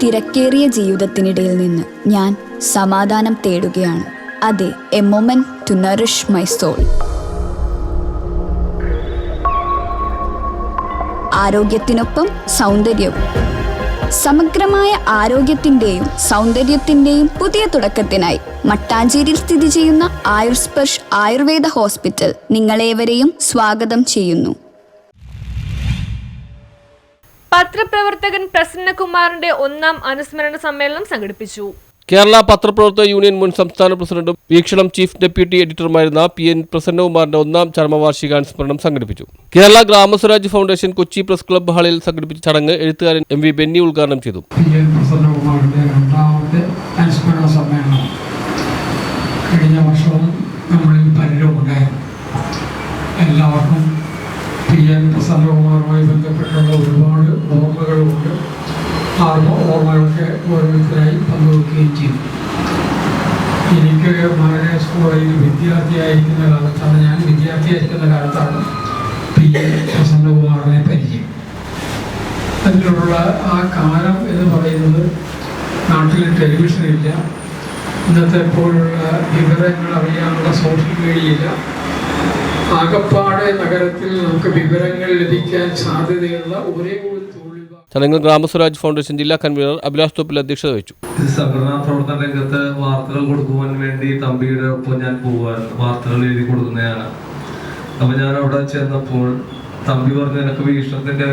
തിരക്കേറിയ ജീവിതത്തിനിടയിൽ നിന്ന് ഞാൻ സമാധാനം തേടുകയാണ്. അതെ, a moment to nourish my soul. ആരോഗ്യത്തിനൊപ്പം സൗന്ദര്യവും. സമഗ്രമായ ആരോഗ്യത്തിൻ്റെയും സൗന്ദര്യത്തിൻ്റെയും പുതിയ തുടക്കത്തിനായി മട്ടാഞ്ചേരിയിൽ സ്ഥിതി ചെയ്യുന്ന ആയുർസ്പർശ് ആയുർവേദ ഹോസ്പിറ്റൽ നിങ്ങളേവരെയും സ്വാഗതം ചെയ്യുന്നു. പത്രപ്രവർത്തകൻ പ്രസന്നകുമാറിന്റെ 1ാം അനുസ്മരണ സമ്മേളനം സംഘടിപ്പിച്ചു. കേരള പത്രപ്രവർത്തക യൂണിയൻ മുൻ സംസ്ഥാന പ്രസിഡന്റും വീക്ഷണം ചീഫ് ഡെപ്യൂട്ടി എഡിറ്ററുമായിരുന്ന PN പ്രസന്നകുമാറിന്റെ 1ാം ചരമവാർഷികാനുസ്മരണം സംഘടിപ്പിച്ചു. Kerala GramSwaraj foundation Kochi press club ഹാളിൽ സംഘടിപ്പിച്ച ചടങ്ങ് എഴുത്തുകാരൻ MV ബെന്നി ഉദ്ഘാടനം ചെയ്തു. PN പ്രസന്നകുമാറിന്റെ 2ാമത്തെ അനുസ്മരണ സമ്മേളനം കഴിഞ്ഞ വർഷവും നമ്മളിൽ പലരും ഉണ്ടായിരുന്നു. എല്ലാവർക്കും PN പ്രസന്നകുമാറുമായി ബന്ധപ്പെട്ടുള്ള ഒരുപാട് ഓർമ്മകളുണ്ട്. ആ ഓർമ്മകളൊക്കെ ഓരോരുത്തരായി പങ്കുവെക്കുകയും ചെയ്തു. എനിക്ക് മഹാരാജാസ് കോളേജിൽ വിദ്യാർത്ഥിയായിരിക്കുന്ന കാലത്താണ് PN പ്രസന്നകുമാറിനെ പരിചയം. അതിലുള്ള ആ കാലം എന്ന് പറയുന്നത് നാട്ടിൽ ടെലിവിഷനില്ല, ഇന്നത്തെ പോലുള്ള വിവരങ്ങൾ അറിയാനുള്ള സോഷ്യൽ മീഡിയയില്ല. ആകപ്പാട് നഗരത്തിൽ നമുക്ക് വിവരങ്ങൾ ലഭിക്കാൻ സാധ്യതയുള്ള ഒരേ ഒരു ചടങ്ങിൽ ഗ്രാമസ്വരാജ് ഫൗണ്ടേഷൻ ജില്ലാ കൺവീനർ അഭിലാഷ് തോപ്പിൽ അധ്യക്ഷത വഹിച്ചു. സംഘടനാ പ്രവർത്തന രംഗത്ത് വാർത്തകൾ കൊടുക്കുവാൻ വേണ്ടി തമ്പിയുടെ ഒപ്പം ഞാൻ പോവാറുണ്ട്. വാർത്തകൾ എഴുതി കൊടുക്കുന്നതാണ്. അപ്പൊ ഞാൻ അവിടെ ചെന്നപ്പോൾ തമ്പി പറഞ്ഞു, എനിക്ക് വീക്ഷണത്തിന്റെ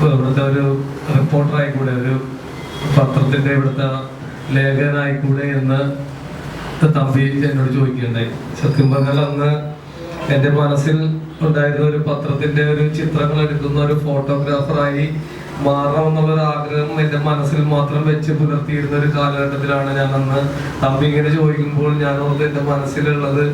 ഇവിടുത്തെ ഒരു റിപ്പോർട്ടറായിക്കൂടെ, ഒരു പത്രത്തിന്റെ ഇവിടുത്തെ ലേഖകനായിക്കൂടെ എന്ന് തമ്പി എന്നോട് ചോദിക്കുകയുണ്ടായി. സത്യം പറഞ്ഞാൽ അന്ന് എൻ്റെ മനസ്സിൽ ഉണ്ടായിരുന്ന ഒരു പത്രത്തിന്റെ ഒരു ചിത്രങ്ങൾ എടുക്കുന്ന ഒരു ഫോട്ടോഗ്രാഫറായി മാറണം എന്നുള്ളൊരു ആഗ്രഹം എൻ്റെ മനസ്സിൽ മാത്രം വെച്ച് പുലർത്തിയിരുന്ന ഒരു കാലഘട്ടത്തിലാണ് ഞാൻ അന്ന് തമ്പി ഇങ്ങനെ ചോദിക്കുമ്പോൾ ഞാൻ ഓർത്ത് എൻ്റെ മനസ്സിലുള്ളത്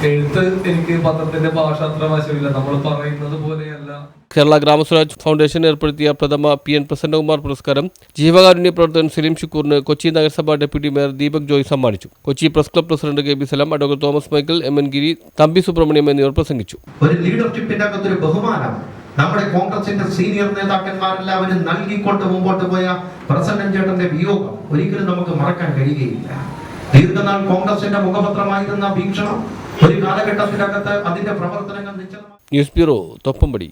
എഴുത്ത്. എനിക്ക് പത്രത്തിന്റെ ഭാഷ അത്ര വശമില്ല, നമ്മൾ പറയുന്നത് പോലെയല്ല. കേരള ഗ്രാമസ്വരാജ് ഫൗണ്ടേഷൻ ഏർപ്പെടുത്തിയ പ്രഥമ PN പ്രസന്നകുമാർ പുരസ്കാരം ജീവകാരുണ്യ പ്രവർത്തകൻ സലീം ഷുക്കൂറിന് കൊച്ചി നഗരസഭ ഡെപ്യൂട്ടി മേയർ ദീപക് ജോയ് സമ്മാനിച്ചു. Kochi press club president KB സലാം, അഡ്വക്കേറ്റ് തോമസ് മൈക്കിൾ, MN ഗിരി, തമ്പി സുബ്രഹ്മണ്യം എന്നിവർ പ്രസംഗിച്ചു. ഒരു ലീഡർഷിപ്പിന്റെ അകത്തൊരു ബഹുമാനം നമ്മുടെ കോൺഗ്രസിന്റെ സീനിയർ നേതാക്കന്മാരെല്ലാവരും നൽകിക്കൊണ്ട് മുമ്പോട്ട് പോയ പ്രസന്നൻ ചേട്ടന്റെ വിയോഗം ഒരിക്കലും നമുക്ക് മറക്കാൻ കഴിയുകയില്ല. ദീർഘനാൾ കോൺഗ്രസിന്റെ മുഖപത്രമായിരുന്ന വീക്ഷണം ഒരു കാലഘട്ടത്തിനകത്ത് അതിന്റെ പ്രവർത്തനങ്ങൾ നിശ്ചലമായി. News bureau, Thoppumpady.